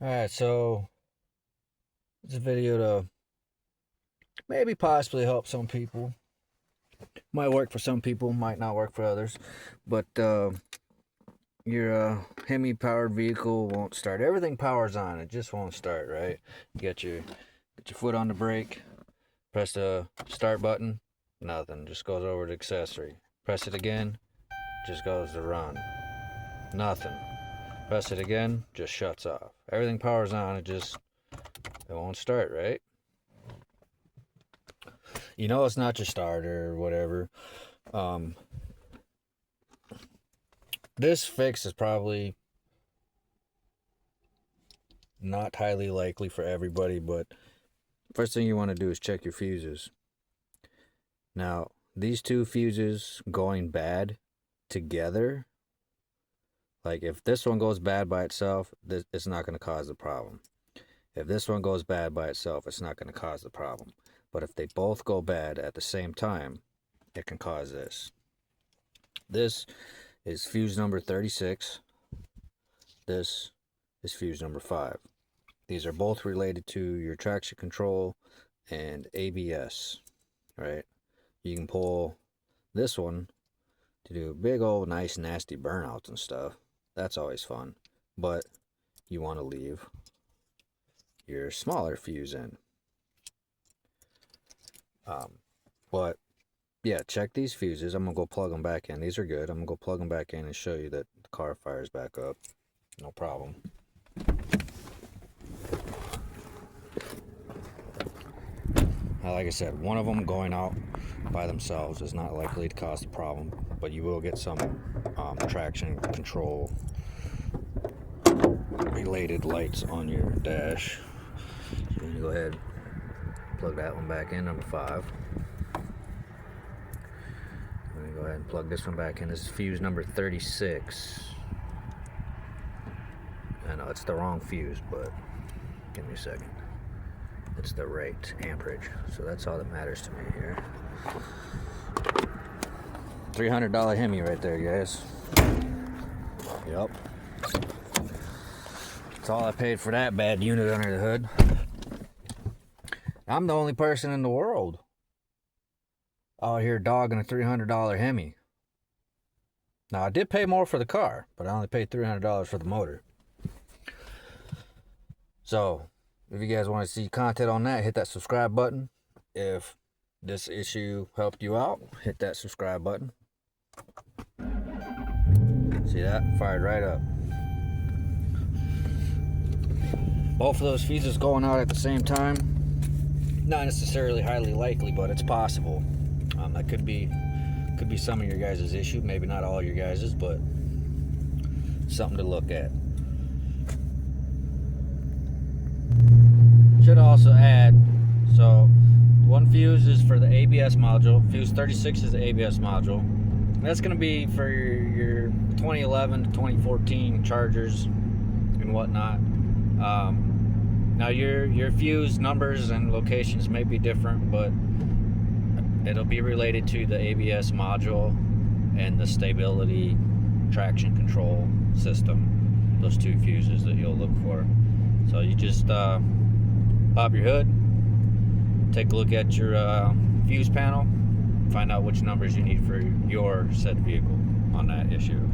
Alright, so it's a video to maybe possibly help some people. Might work for some people, might not work for others. But your Hemi powered vehicle won't start. Everything powers on, it just won't start, right? You get your foot on the brake, press the start button, nothing. Just goes over to accessory. Press it again, just goes to run. Nothing. Press it again, just shuts off. Everything powers on, it won't start, right? You know it's not your starter or whatever. This fix is probably not highly likely for everybody, but first thing you want to do is check your fuses. Now, these two fuses going bad together, like if this one goes bad by itself, it's not going to cause the problem. If this one goes bad by itself, it's not going to cause the problem. But if they both go bad at the same time, it can cause this. This is fuse number 36. This is fuse number 5. These are both related to your traction control and ABS, right? You can pull this one to do big old nice nasty burnouts and stuff. That's always fun. But you want to leave your smaller fuse in. But yeah, check these fuses. I'm gonna go plug them back in. These are good. I'm gonna go plug them back in and show you that the car fires back up. No problem. Now, like I said, one of them going out by themselves is not likely to cause the problem, but you will get some traction control related lights on your dash. So you go ahead, plug that one back in, number 5. Let me go ahead and plug this one back in. This is fuse number 36. I know it's the wrong fuse, but give me a second. It's the right amperage, so that's all that matters to me here. $300 Hemi right there, guys. Yep. That's all I paid for that bad unit under the hood. I'm the only person in the world out here dogging a $300 Hemi. Now, I did pay more for the car, but I only paid $300 for the motor. So, if you guys want to see content on that, hit that subscribe button. If this issue helped you out, hit that subscribe button. See that? Fired right up. Both of those fuses going out at the same time, not necessarily highly likely, but it's possible. That could be some of your guys' issue, maybe not all your guys', but something to look at. Should also add, so one fuse is for the ABS module. Fuse 36 is the ABS module. And that's going to be for your 2011 to 2014 Chargers and whatnot. Now your fuse numbers and locations may be different, but it'll be related to the ABS module and the stability traction control system. Those two fuses that you'll look for. So you just pop your hood, take a look at your fuse panel, find out which numbers you need for your said vehicle on that issue.